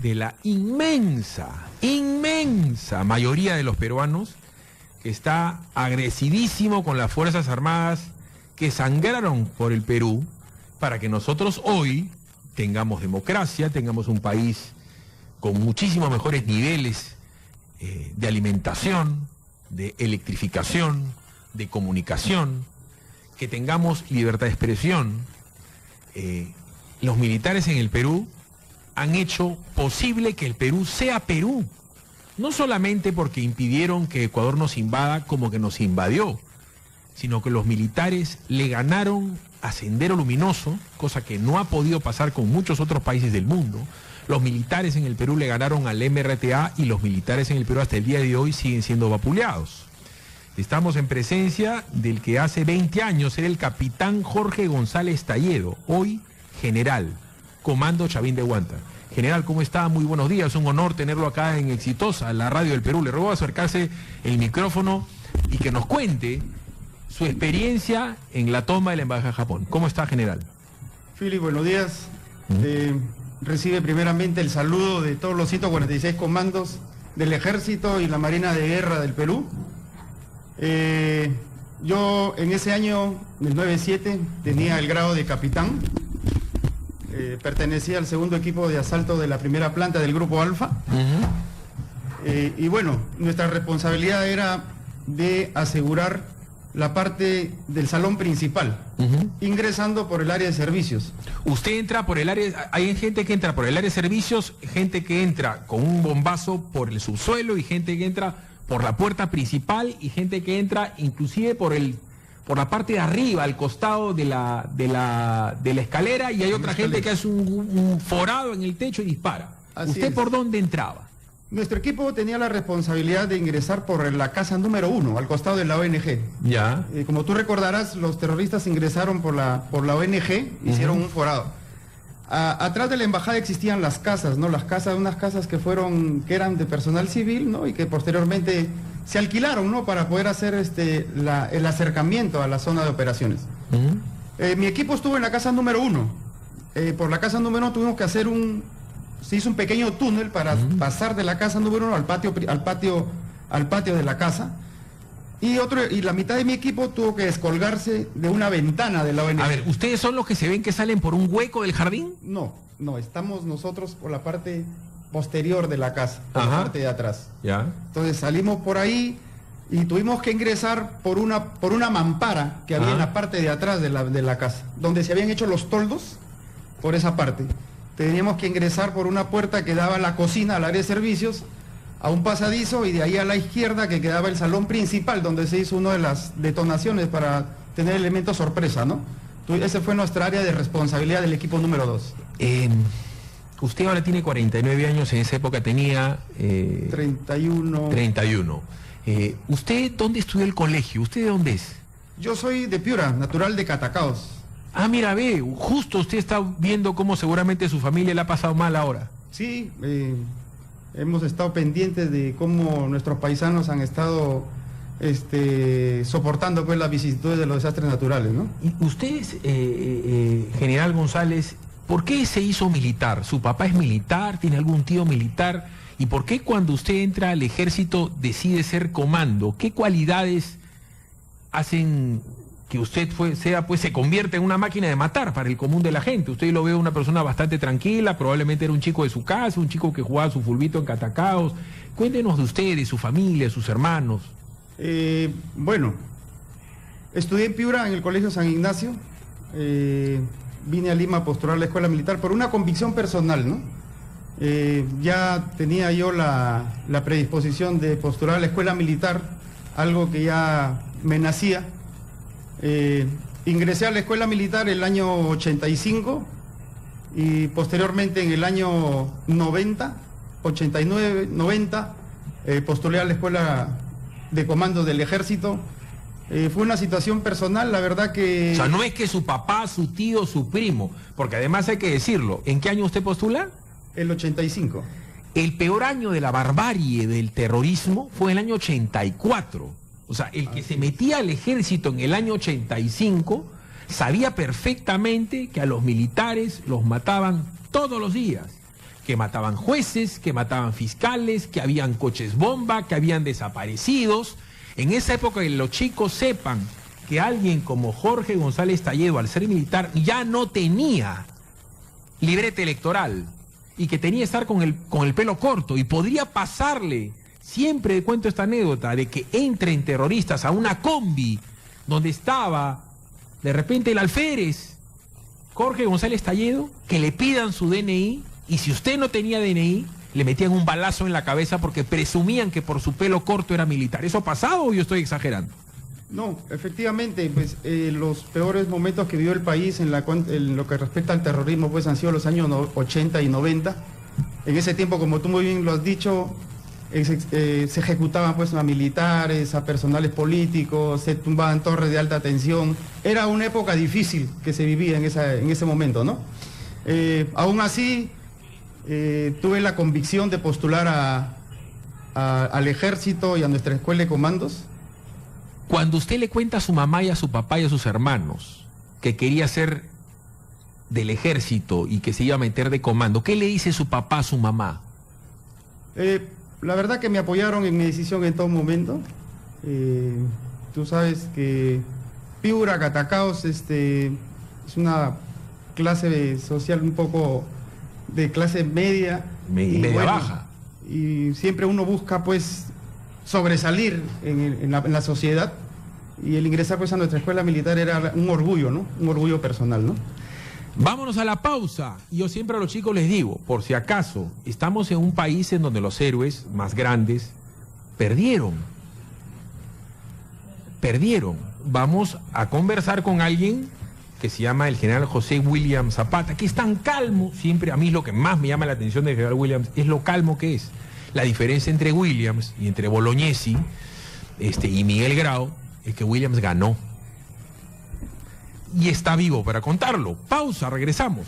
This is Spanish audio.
de la inmensa mayoría de los peruanos, que está agresivísimo con las Fuerzas Armadas que sangraron por el Perú para que nosotros hoy tengamos democracia, tengamos un país con muchísimos mejores niveles de alimentación, de electrificación, de comunicación, que tengamos libertad de expresión. Los militares en el Perú han hecho posible que el Perú sea Perú. No solamente porque impidieron que Ecuador nos invada como que nos invadió, sino que los militares le ganaron a Sendero Luminoso, cosa que no ha podido pasar con muchos otros países del mundo. Los militares en el Perú le ganaron al MRTA y los militares en el Perú hasta el día de hoy siguen siendo vapuleados. Estamos en presencia del que hace 20 años era el capitán Jorge González Talledo, hoy general, Comando Chavín de Huanta. General, ¿cómo está? Muy buenos días, es un honor tenerlo acá en Exitosa, la radio del Perú. Le ruego acercarse el micrófono y que nos cuente su experiencia en la toma de la Embajada de Japón. ¿Cómo está, general? Philip, buenos días. Recibe primeramente el saludo de todos los 146 comandos del Ejército y la Marina de Guerra del Perú. Yo en ese año, del 97, tenía el grado de capitán. Pertenecía al segundo equipo de asalto de la primera planta del Grupo Alfa. Y bueno, nuestra responsabilidad era de asegurar la parte del salón principal, ingresando por el área de servicios. Usted entra por el área, hay gente que entra por el área de servicios, gente que entra con un bombazo por el subsuelo y gente que entra por la puerta principal y gente que entra inclusive por la parte de arriba, al costado de la escalera, y hay otra gente que hace un forado en el techo y dispara. ¿Usted por dónde entraba? Nuestro equipo tenía la responsabilidad de ingresar por la casa número 1, al costado de la ONG. Ya. Como tú recordarás, los terroristas ingresaron por la ONG, hicieron un forado. Atrás de la embajada existían las casas, ¿no? Unas casas que eran de personal civil, ¿no? Y que posteriormente se alquilaron, ¿no? Para poder hacer el acercamiento a la zona de operaciones. Mi equipo estuvo en la casa número 1. Por la casa número 1 tuvimos que hacer se hizo un pequeño túnel para pasar de la casa número 1 al patio de la casa. Y la mitad de mi equipo tuvo que descolgarse de una ventana de la ONG. A ver, ¿ustedes son los que se ven que salen por un hueco del jardín? No, estamos nosotros por la parte posterior de la casa, por la parte de atrás. Ya. Entonces salimos por ahí y tuvimos que ingresar por una mampara que había en la parte de atrás de la casa, donde se habían hecho los toldos, por esa parte. Teníamos que ingresar por una puerta que daba a la cocina, al área de servicios, a un pasadizo, y de ahí a la izquierda que quedaba el salón principal, donde se hizo una de las detonaciones para tener elementos sorpresa, ¿no? Ese fue nuestra área de responsabilidad del equipo número 2. Usted ahora tiene 49 años, en esa época tenía... 31. 31. ¿Usted dónde estudió el colegio? ¿Usted de dónde es? Yo soy de Piura, natural de Catacaos. Ah, mira, ve, justo usted está viendo cómo seguramente su familia le ha pasado mal ahora. Sí, hemos estado pendientes de cómo nuestros paisanos han estado soportando pues las vicisitudes de los desastres naturales, ¿no? Y usted, general González, ¿por qué se hizo militar? ¿Su papá es militar? ¿Tiene algún tío militar? ¿Y por qué cuando usted entra al ejército decide ser comando? ¿Qué cualidades hacen que usted se convierta en una máquina de matar para el común de la gente? Usted lo ve una persona bastante tranquila, probablemente era un chico de su casa, un chico que jugaba su fulbito en Catacaos. Cuéntenos de usted, de su familia, de sus hermanos. Bueno, estudié en Piura, en el Colegio San Ignacio. Vine a Lima a postular a la escuela militar por una convicción personal, ¿no? Ya tenía yo la predisposición de postular a la escuela militar, algo que ya me nacía. Ingresé a la escuela militar el año 85 y posteriormente en el año 90, 89, 90, postulé a la escuela de comando del ejército. Fue una situación personal, la verdad que... O sea, no es que su papá, su tío, su primo, porque además hay que decirlo, ¿en qué año usted postula? El 85. El peor año de la barbarie del terrorismo fue el año 84. O sea, el que se metía al ejército en el año 85 sabía perfectamente que a los militares los mataban todos los días. que mataban jueces, que mataban fiscales, que habían coches bomba, que habían desaparecidos. En esa época que los chicos sepan que alguien como Jorge González Talledo, al ser militar, ya no tenía libreta electoral y que tenía que estar con el pelo corto y podría pasarle, siempre cuento esta anécdota, de que entren terroristas a una combi donde estaba de repente el alférez Jorge González Talledo, que le pidan su DNI, y si usted no tenía DNI, le metían un balazo en la cabeza porque presumían que por su pelo corto era militar. ¿Eso ha pasado o yo estoy exagerando? No, efectivamente, pues los peores momentos que vivió el país en lo que respecta al terrorismo pues han sido los años 80 y 90. En ese tiempo, como tú muy bien lo has dicho, se ejecutaban pues a militares, a personales políticos, se tumbaban torres de alta tensión. Era una época difícil que se vivía en ese momento, ¿no? Aún así, tuve la convicción de postular al ejército y a nuestra escuela de comandos. Cuando usted le cuenta a su mamá y a su papá y a sus hermanos que quería ser del ejército y que se iba a meter de comando, ¿qué le dice su papá a su mamá? La verdad que me apoyaron en mi decisión en todo momento. Tú sabes que Piura, Catacaos, es una clase social un poco de clase media. Media baja. Y siempre uno busca pues sobresalir en la sociedad, y el ingresar pues a nuestra escuela militar era un orgullo, ¿no? Un orgullo personal, ¿no? Vámonos a la pausa. Yo siempre a los chicos les digo, por si acaso, estamos en un país en donde los héroes más grandes perdieron. Vamos a conversar con alguien que se llama el general José William Zapata, que es tan calmo. Siempre a mí lo que más me llama la atención del general Williams es lo calmo que es. La diferencia entre Williams y entre Bolognesi y Miguel Grau es que Williams ganó. Y está vivo para contarlo. Pausa, regresamos.